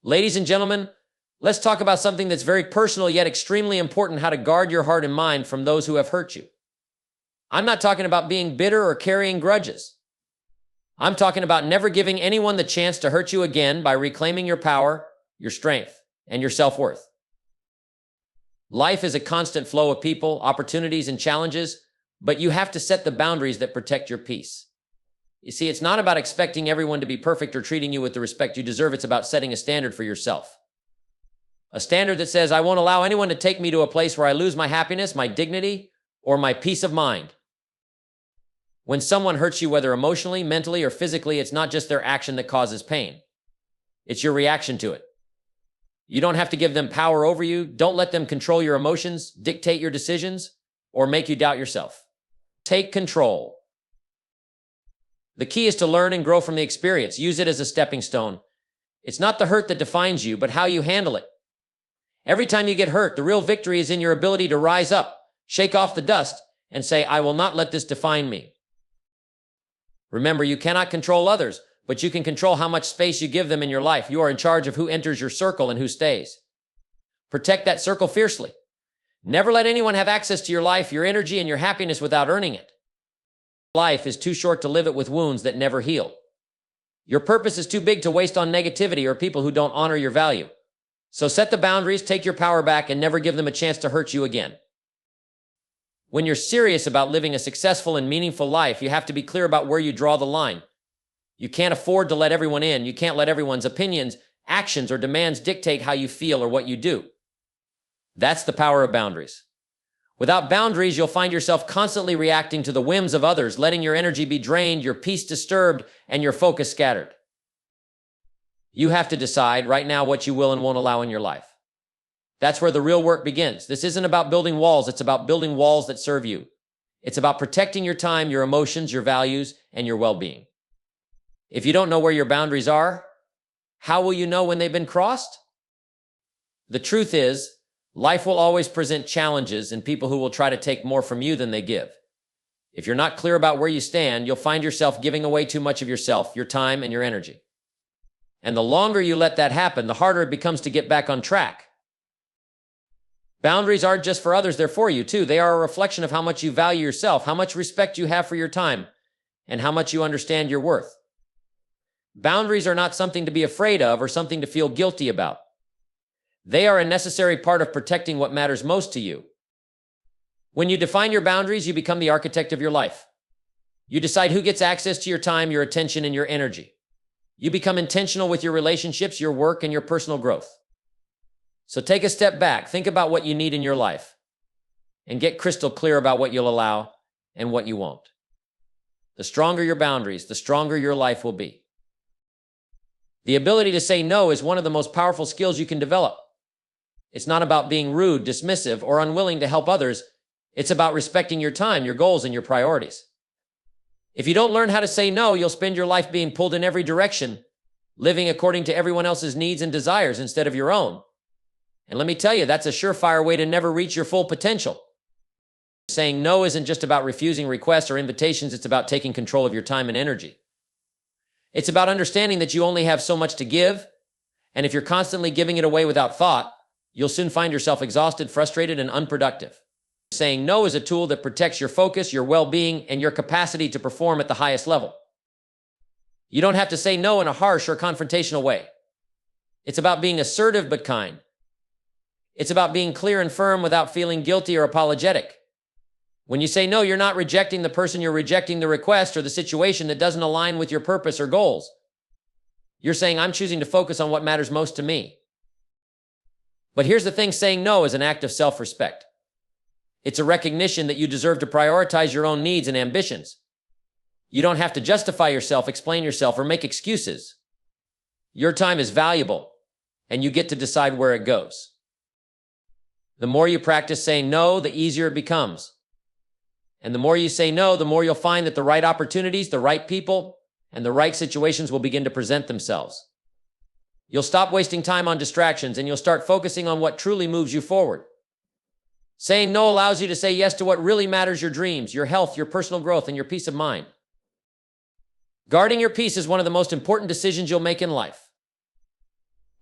Ladies and gentlemen, let's talk about something that's very personal yet extremely important: how to guard your heart and mind from those who have hurt you. I'm not talking about being bitter or carrying grudges. I'm talking about never giving anyone the chance to hurt you again by reclaiming your power, your strength, and your self-worth. Life is a constant flow of people, opportunities, and challenges, but you have to set the boundaries that protect your peace. You see, it's not about expecting everyone to be perfect or treating you with the respect you deserve. It's about setting a standard for yourself. A standard that says, I won't allow anyone to take me to a place where I lose my happiness, my dignity, or my peace of mind. When someone hurts you, whether emotionally, mentally, or physically, it's not just their action that causes pain. It's your reaction to it. You don't have to give them power over you. Don't let them control your emotions, dictate your decisions, or make you doubt yourself. Take control. The key is to learn and grow from the experience. Use it as a stepping stone. It's not the hurt that defines you, but how you handle it. Every time you get hurt, the real victory is in your ability to rise up, shake off the dust, and say, I will not let this define me. Remember, you cannot control others, but you can control how much space you give them in your life. You are in charge of who enters your circle and who stays. Protect that circle fiercely. Never let anyone have access to your life, your energy, and your happiness without earning it. Life is too short to live it with wounds that never heal. Your purpose is too big to waste on negativity or people who don't honor your value. So set the boundaries, take your power back, and never give them a chance to hurt you again. When you're serious about living a successful and meaningful life, you have to be clear about where you draw the line. You can't afford to let everyone in. You can't let everyone's opinions, actions, or demands dictate how you feel or what you do. That's the power of boundaries. Without boundaries, you'll find yourself constantly reacting to the whims of others, letting your energy be drained, your peace disturbed, and your focus scattered. You have to decide right now what you will and won't allow in your life. That's where the real work begins. This isn't about building walls. It's about building walls that serve you. It's about protecting your time, your emotions, your values, and your well-being. If you don't know where your boundaries are, how will you know when they've been crossed? The truth is, life will always present challenges and people who will try to take more from you than they give. If you're not clear about where you stand, you'll find yourself giving away too much of yourself, your time, and your energy. And the longer you let that happen, the harder it becomes to get back on track. Boundaries aren't just for others, they're for you too. They are a reflection of how much you value yourself, how much respect you have for your time, and how much you understand your worth. Boundaries are not something to be afraid of or something to feel guilty about. They are a necessary part of protecting what matters most to you. When you define your boundaries, you become the architect of your life. You decide who gets access to your time, your attention, and your energy. You become intentional with your relationships, your work, and your personal growth. So take a step back, think about what you need in your life, and get crystal clear about what you'll allow and what you won't. The stronger your boundaries, the stronger your life will be. The ability to say no is one of the most powerful skills you can develop. It's not about being rude, dismissive, or unwilling to help others. It's about respecting your time, your goals, and your priorities. If you don't learn how to say no, you'll spend your life being pulled in every direction, living according to everyone else's needs and desires instead of your own. And let me tell you, that's a surefire way to never reach your full potential. Saying no isn't just about refusing requests or invitations. It's about taking control of your time and energy. It's about understanding that you only have so much to give, and if you're constantly giving it away without thought, you'll soon find yourself exhausted, frustrated, and unproductive. Saying no is a tool that protects your focus, your well-being, and your capacity to perform at the highest level. You don't have to say no in a harsh or confrontational way. It's about being assertive but kind. It's about being clear and firm without feeling guilty or apologetic. When you say no, you're not rejecting the person, you're rejecting the request or the situation that doesn't align with your purpose or goals. You're saying, I'm choosing to focus on what matters most to me. But here's the thing, saying no is an act of self-respect. It's a recognition that you deserve to prioritize your own needs and ambitions. You don't have to justify yourself, explain yourself, or make excuses. Your time is valuable, and you get to decide where it goes. The more you practice saying no, the easier it becomes. And the more you say no, the more you'll find that the right opportunities, the right people, and the right situations will begin to present themselves. You'll stop wasting time on distractions, and you'll start focusing on what truly moves you forward. Saying no allows you to say yes to what really matters: your dreams, your health, your personal growth, and your peace of mind. Guarding your peace is one of the most important decisions you'll make in life.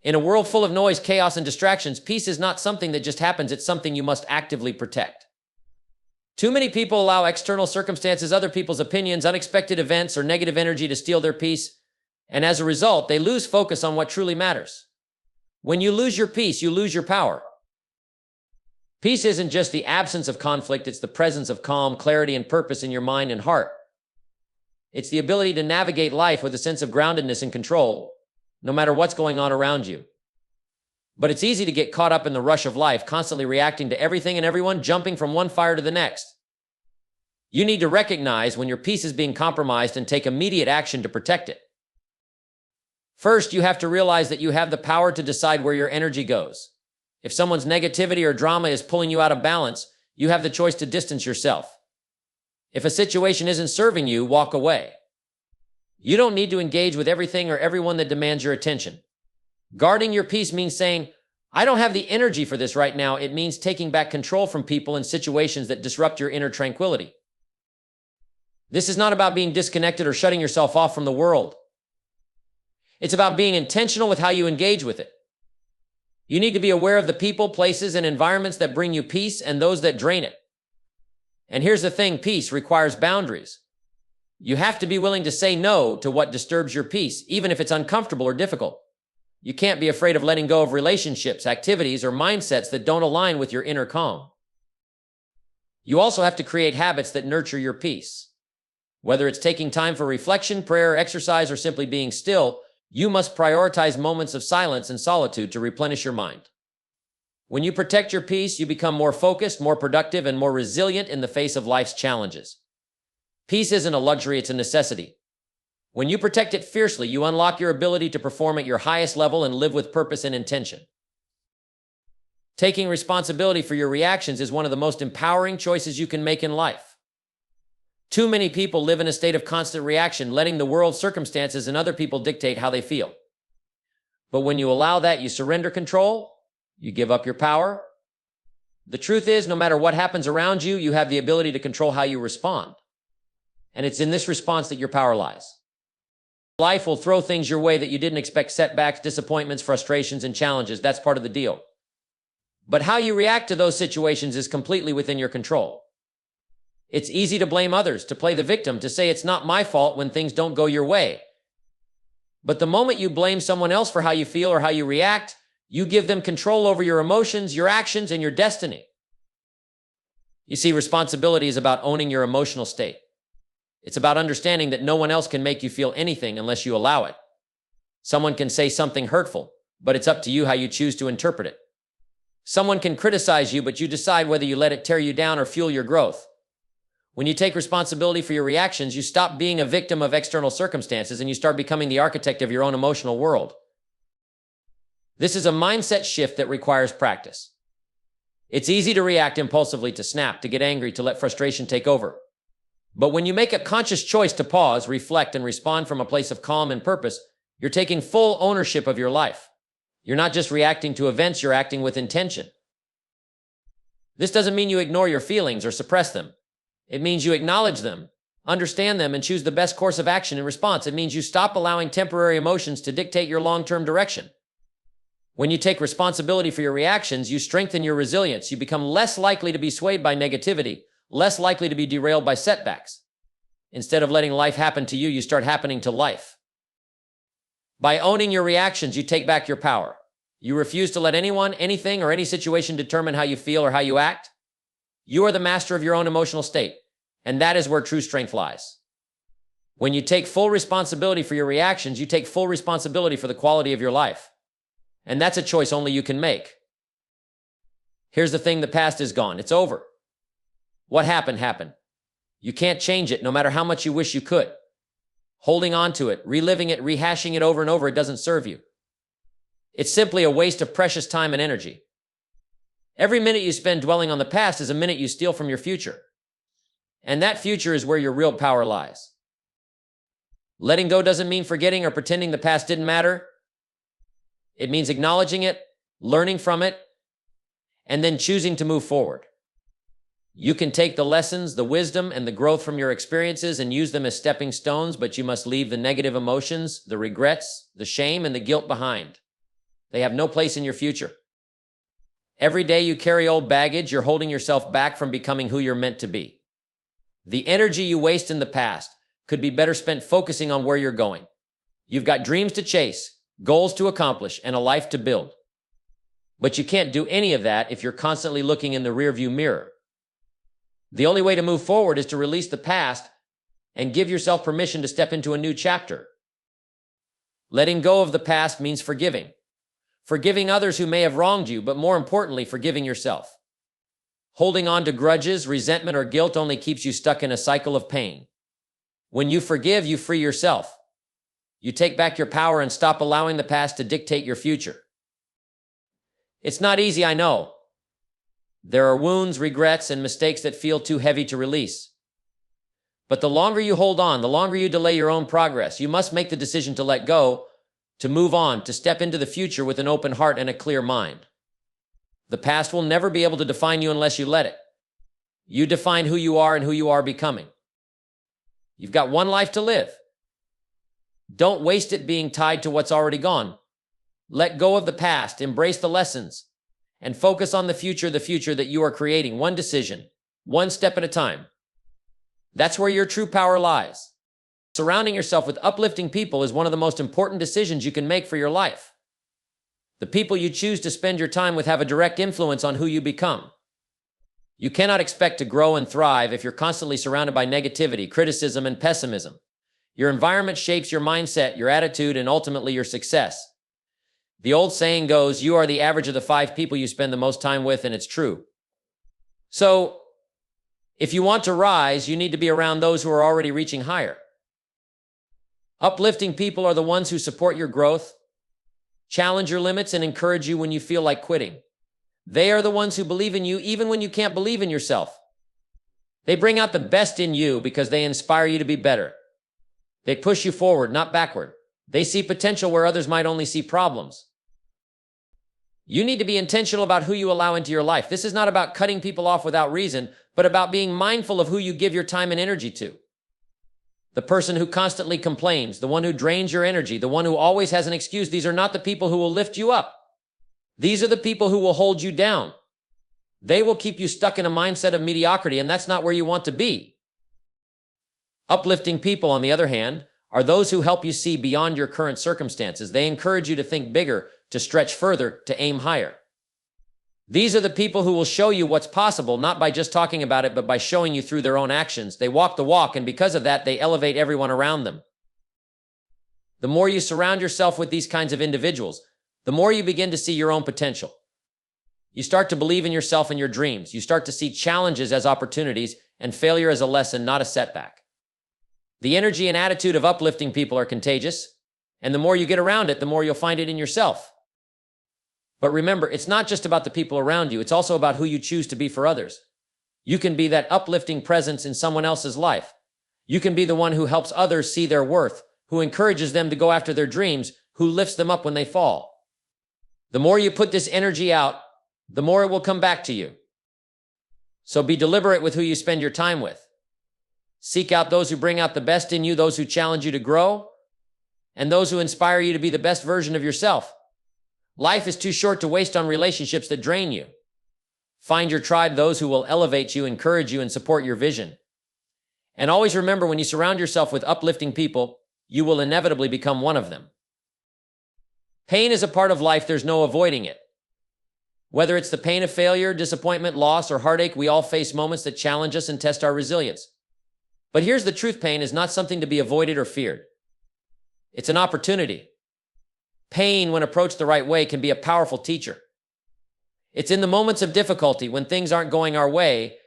In a world full of noise, chaos, and distractions, peace is not something that just happens, it's something you must actively protect. Too many people allow external circumstances, other people's opinions, unexpected events, or negative energy to steal their peace, and as a result, they lose focus on what truly matters. When you lose your peace, you lose your power. Peace isn't just the absence of conflict, it's the presence of calm, clarity, and purpose in your mind and heart. It's the ability to navigate life with a sense of groundedness and control, no matter what's going on around you. But it's easy to get caught up in the rush of life, constantly reacting to everything and everyone, jumping from one fire to the next. You need to recognize when your peace is being compromised and take immediate action to protect it. First, you have to realize that you have the power to decide where your energy goes. If someone's negativity or drama is pulling you out of balance, you have the choice to distance yourself. If a situation isn't serving you, walk away. You don't need to engage with everything or everyone that demands your attention. Guarding your peace means saying, I don't have the energy for this right now. It means taking back control from people and situations that disrupt your inner tranquility. This is not about being disconnected or shutting yourself off from the world. It's about being intentional with how you engage with it. You need to be aware of the people, places, and environments that bring you peace and those that drain it. And here's the thing, peace requires boundaries. You have to be willing to say no to what disturbs your peace, even if it's uncomfortable or difficult. You can't be afraid of letting go of relationships, activities, or mindsets that don't align with your inner calm. You also have to create habits that nurture your peace. Whether it's taking time for reflection, prayer, exercise, or simply being still, you must prioritize moments of silence and solitude to replenish your mind. When you protect your peace, you become more focused, more productive, and more resilient in the face of life's challenges. Peace isn't a luxury, it's a necessity. When you protect it fiercely, you unlock your ability to perform at your highest level and live with purpose and intention. Taking responsibility for your reactions is one of the most empowering choices you can make in life. Too many people live in a state of constant reaction, letting the world's circumstances and other people dictate how they feel. But when you allow that, you surrender control, you give up your power. The truth is, no matter what happens around you, you have the ability to control how you respond. And it's in this response that your power lies. Life will throw things your way that you didn't expect: setbacks, disappointments, frustrations, and challenges. That's part of the deal. But how you react to those situations is completely within your control. It's easy to blame others, to play the victim, to say it's not my fault when things don't go your way. But the moment you blame someone else for how you feel or how you react, you give them control over your emotions, your actions, and your destiny. You see, responsibility is about owning your emotional state. It's about understanding that no one else can make you feel anything unless you allow it. Someone can say something hurtful, but it's up to you how you choose to interpret it. Someone can criticize you, but you decide whether you let it tear you down or fuel your growth. When you take responsibility for your reactions, you stop being a victim of external circumstances and you start becoming the architect of your own emotional world. This is a mindset shift that requires practice. It's easy to react impulsively, to snap, to get angry, to let frustration take over. But when you make a conscious choice to pause, reflect, and respond from a place of calm and purpose, you're taking full ownership of your life. You're not just reacting to events, you're acting with intention. This doesn't mean you ignore your feelings or suppress them. It means you acknowledge them, understand them, and choose the best course of action in response. It means you stop allowing temporary emotions to dictate your long-term direction. When you take responsibility for your reactions, you strengthen your resilience. You become less likely to be swayed by negativity, less likely to be derailed by setbacks. Instead of letting life happen to you, you start happening to life. By owning your reactions, you take back your power. You refuse to let anyone, anything, or any situation determine how you feel or how you act. You are the master of your own emotional state, and that is where true strength lies. When you take full responsibility for your reactions, you take full responsibility for the quality of your life. And that's a choice only you can make. Here's the thing, the past is gone. It's over. What happened, happened. You can't change it, no matter how much you wish you could. Holding on to it, reliving it, rehashing it over and over, it doesn't serve you. It's simply a waste of precious time and energy. Every minute you spend dwelling on the past is a minute you steal from your future. And that future is where your real power lies. Letting go doesn't mean forgetting or pretending the past didn't matter. It means acknowledging it, learning from it, and then choosing to move forward. You can take the lessons, the wisdom, and the growth from your experiences and use them as stepping stones, but you must leave the negative emotions, the regrets, the shame, and the guilt behind. They have no place in your future. Every day you carry old baggage, you're holding yourself back from becoming who you're meant to be. The energy you waste in the past could be better spent focusing on where you're going. You've got dreams to chase, goals to accomplish, and a life to build. But you can't do any of that if you're constantly looking in the rearview mirror. The only way to move forward is to release the past and give yourself permission to step into a new chapter. Letting go of the past means forgiving. Forgiving others who may have wronged you, but more importantly, forgiving yourself. Holding on to grudges, resentment, or guilt only keeps you stuck in a cycle of pain. When you forgive, you free yourself. You take back your power and stop allowing the past to dictate your future. It's not easy, I know. There are wounds, regrets, and mistakes that feel too heavy to release. But the longer you hold on, the longer you delay your own progress. You must make the decision to let go, to move on, to step into the future with an open heart and a clear mind. The past will never be able to define you unless you let it. You define who you are and who you are becoming. You've got one life to live. Don't waste it being tied to what's already gone. Let go of the past, embrace the lessons, and focus on the future that you are creating, one decision, one step at a time. That's where your true power lies. Surrounding yourself with uplifting people is one of the most important decisions you can make for your life. The people you choose to spend your time with have a direct influence on who you become. You cannot expect to grow and thrive if you're constantly surrounded by negativity, criticism, and pessimism. Your environment shapes your mindset, your attitude, and ultimately your success. The old saying goes, you are the average of the 5 people you spend the most time with, and it's true. So, if you want to rise, you need to be around those who are already reaching higher. Uplifting people are the ones who support your growth, challenge your limits, and encourage you when you feel like quitting. They are the ones who believe in you even when you can't believe in yourself. They bring out the best in you because they inspire you to be better. They push you forward, not backward. They see potential where others might only see problems. You need to be intentional about who you allow into your life. This is not about cutting people off without reason, but about being mindful of who you give your time and energy to. The person who constantly complains, the one who drains your energy, the one who always has an excuse, these are not the people who will lift you up. These are the people who will hold you down. They will keep you stuck in a mindset of mediocrity, and that's not where you want to be. Uplifting people, on the other hand, are those who help you see beyond your current circumstances. They encourage you to think bigger, to stretch further, to aim higher. These are the people who will show you what's possible, not by just talking about it, but by showing you through their own actions. They walk the walk, and because of that, they elevate everyone around them. The more you surround yourself with these kinds of individuals, the more you begin to see your own potential. You start to believe in yourself and your dreams. You start to see challenges as opportunities and failure as a lesson, not a setback. The energy and attitude of uplifting people are contagious, and the more you get around it, the more you'll find it in yourself. But remember, it's not just about the people around you, it's also about who you choose to be for others. You can be that uplifting presence in someone else's life. You can be the one who helps others see their worth, who encourages them to go after their dreams, who lifts them up when they fall. The more you put this energy out, the more it will come back to you. So be deliberate with who you spend your time with. Seek out those who bring out the best in you, those who challenge you to grow, and those who inspire you to be the best version of yourself. Life is too short to waste on relationships that drain you. Find your tribe, those who will elevate you, encourage you, and support your vision. And always remember, when you surround yourself with uplifting people, you will inevitably become one of them. Pain is a part of life, there's no avoiding it. Whether it's the pain of failure, disappointment, loss, or heartache, we all face moments that challenge us and test our resilience. But here's the truth, pain is not something to be avoided or feared. It's an opportunity. Pain, when approached the right way, can be a powerful teacher. It's in the moments of difficulty, when things aren't going our way,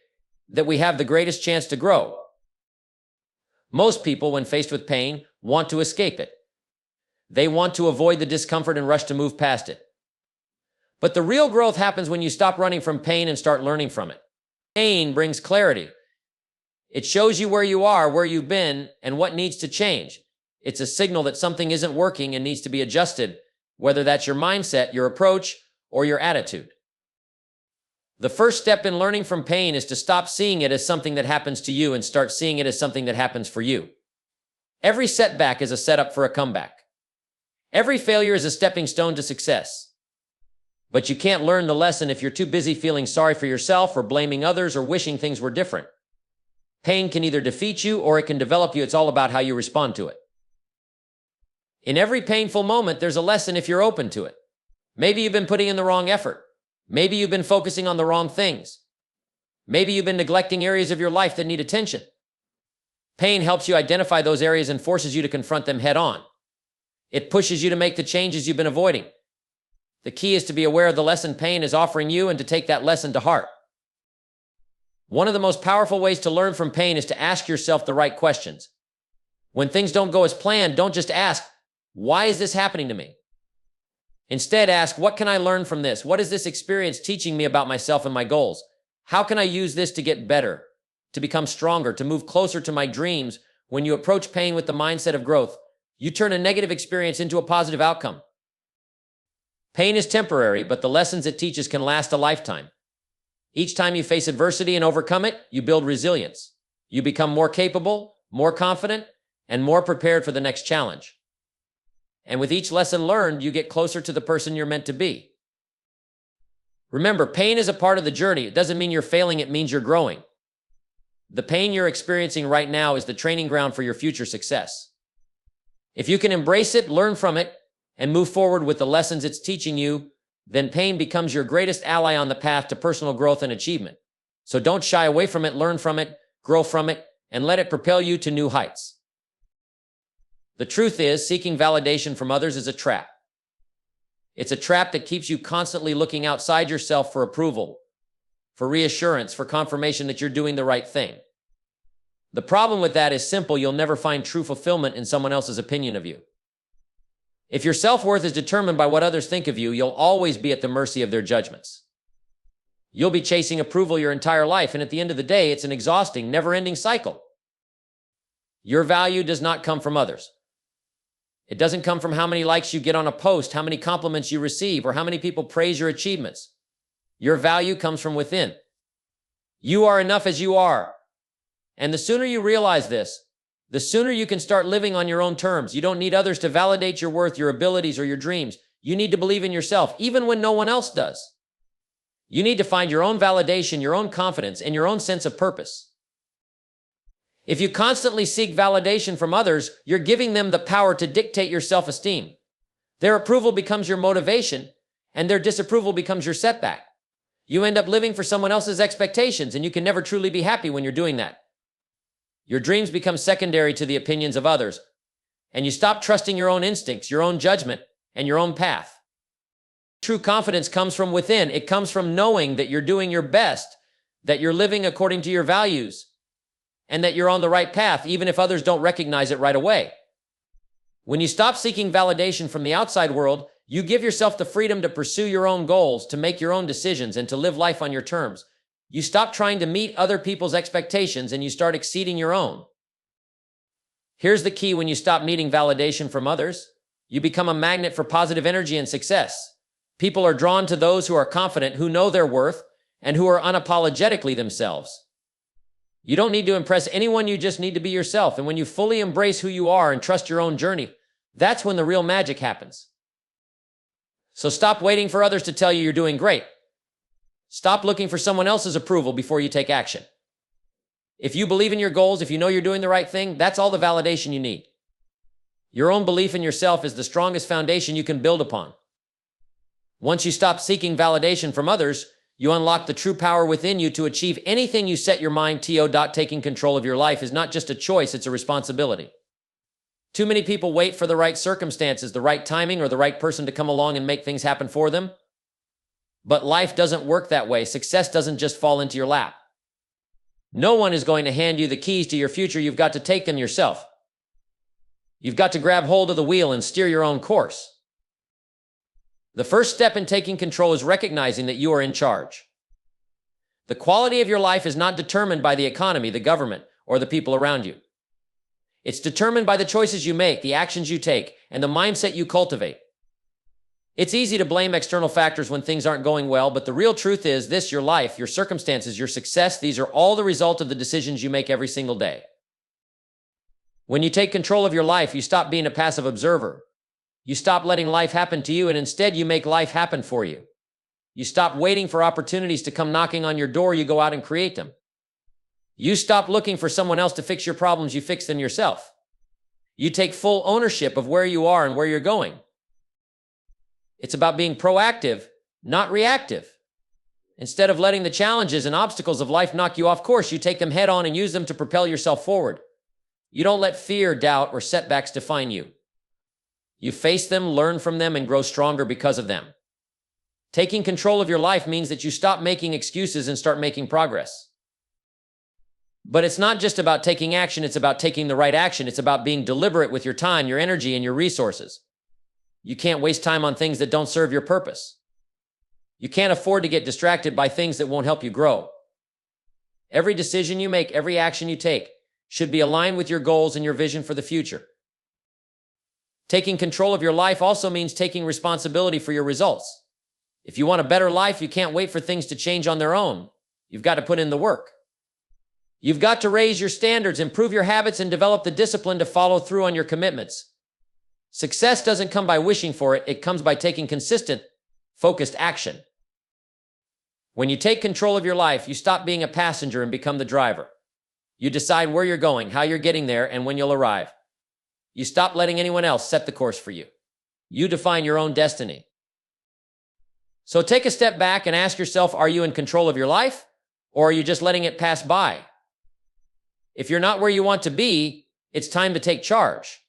that we have the greatest chance to grow. Most people, when faced with pain, want to escape it. They want to avoid the discomfort and rush to move past it. But the real growth happens when you stop running from pain and start learning from it. Pain brings clarity. It shows you where you are, where you've been, and what needs to change. It's a signal that something isn't working and needs to be adjusted, whether that's your mindset, your approach, or your attitude. The first step in learning from pain is to stop seeing it as something that happens to you and start seeing it as something that happens for you. Every setback is a setup for a comeback. Every failure is a stepping stone to success. But you can't learn the lesson if you're too busy feeling sorry for yourself or blaming others or wishing things were different. Pain can either defeat you or it can develop you. It's all about how you respond to it. In every painful moment, there's a lesson if you're open to it. Maybe you've been putting in the wrong effort. Maybe you've been focusing on the wrong things. Maybe you've been neglecting areas of your life that need attention. Pain helps you identify those areas and forces you to confront them head on. It pushes you to make the changes you've been avoiding. The key is to be aware of the lesson pain is offering you and to take that lesson to heart. One of the most powerful ways to learn from pain is to ask yourself the right questions. When things don't go as planned, don't just ask, why is this happening to me? Instead, ask, what can I learn from this? What is this experience teaching me about myself and my goals? How can I use this to get better, to become stronger, to move closer to my dreams? When you approach pain with the mindset of growth, you turn a negative experience into a positive outcome. Pain is temporary, but the lessons it teaches can last a lifetime. Each time you face adversity and overcome it, you build resilience. You become more capable, more confident, and more prepared for the next challenge. And with each lesson learned, you get closer to the person you're meant to be. Remember, pain is a part of the journey. It doesn't mean you're failing, it means you're growing. The pain you're experiencing right now is the training ground for your future success. If you can embrace it, learn from it, and move forward with the lessons it's teaching you, then pain becomes your greatest ally on the path to personal growth and achievement. So don't shy away from it, learn from it, grow from it, and let it propel you to new heights. The truth is, seeking validation from others is a trap. It's a trap that keeps you constantly looking outside yourself for approval, for reassurance, for confirmation that you're doing the right thing. The problem with that is simple. You'll never find true fulfillment in someone else's opinion of you. If your self-worth is determined by what others think of you, you'll always be at the mercy of their judgments. You'll be chasing approval your entire life, and at the end of the day, it's an exhausting, never-ending cycle. Your value does not come from others. It doesn't come from how many likes you get on a post, how many compliments you receive, or how many people praise your achievements. Your value comes from within. You are enough as you are. And the sooner you realize this, the sooner you can start living on your own terms. You don't need others to validate your worth, your abilities, or your dreams. You need to believe in yourself, even when no one else does. You need to find your own validation, your own confidence, and your own sense of purpose. If you constantly seek validation from others, you're giving them the power to dictate your self-esteem. Their approval becomes your motivation, and their disapproval becomes your setback. You end up living for someone else's expectations, and you can never truly be happy when you're doing that. Your dreams become secondary to the opinions of others, and you stop trusting your own instincts, your own judgment, and your own path. True confidence comes from within. It comes from knowing that you're doing your best, that you're living according to your values, and that you're on the right path, even if others don't recognize it right away. When you stop seeking validation from the outside world, you give yourself the freedom to pursue your own goals, to make your own decisions, and to live life on your terms. You stop trying to meet other people's expectations and you start exceeding your own. Here's the key: when you stop needing validation from others, you become a magnet for positive energy and success. People are drawn to those who are confident, who know their worth, and who are unapologetically themselves. You don't need to impress anyone, you just need to be yourself. And when you fully embrace who you are and trust your own journey, that's when the real magic happens. So stop waiting for others to tell you you're doing great. Stop looking for someone else's approval before you take action. If you believe in your goals, if you know you're doing the right thing, that's all the validation you need. Your own belief in yourself is the strongest foundation you can build upon. Once you stop seeking validation from others, you unlock the true power within you to achieve anything you set your mind to. Taking control of your life is not just a choice, it's a responsibility. Too many people wait for the right circumstances, the right timing, or the right person to come along and make things happen for them. But life doesn't work that way. Success doesn't just fall into your lap. No one is going to hand you the keys to your future. You've got to take them yourself. You've got to grab hold of the wheel and steer your own course. The first step in taking control is recognizing that you are in charge. The quality of your life is not determined by the economy, the government, or the people around you. It's determined by the choices you make, the actions you take, and the mindset you cultivate. It's easy to blame external factors when things aren't going well, but the real truth is this: your life, your circumstances, your success, these are all the result of the decisions you make every single day. When you take control of your life, you stop being a passive observer. You stop letting life happen to you, and instead you make life happen for you. You stop waiting for opportunities to come knocking on your door. You go out and create them. You stop looking for someone else to fix your problems. You fix them yourself. You take full ownership of where you are and where you're going. It's about being proactive, not reactive. Instead of letting the challenges and obstacles of life knock you off course, you take them head on and use them to propel yourself forward. You don't let fear, doubt, or setbacks define you. You face them, learn from them, and grow stronger because of them. Taking control of your life means that you stop making excuses and start making progress. But it's not just about taking action, it's about taking the right action. It's about being deliberate with your time, your energy, and your resources. You can't waste time on things that don't serve your purpose. You can't afford to get distracted by things that won't help you grow. Every decision you make, every action you take, should be aligned with your goals and your vision for the future. Taking control of your life also means taking responsibility for your results. If you want a better life, you can't wait for things to change on their own. You've got to put in the work. You've got to raise your standards, improve your habits, and develop the discipline to follow through on your commitments. Success doesn't come by wishing for it. It comes by taking consistent, focused action. When you take control of your life, you stop being a passenger and become the driver. You decide where you're going, how you're getting there, and when you'll arrive. You stop letting anyone else set the course for you. You define your own destiny. So take a step back and ask yourself, are you in control of your life, or are you just letting it pass by? If you're not where you want to be, it's time to take charge.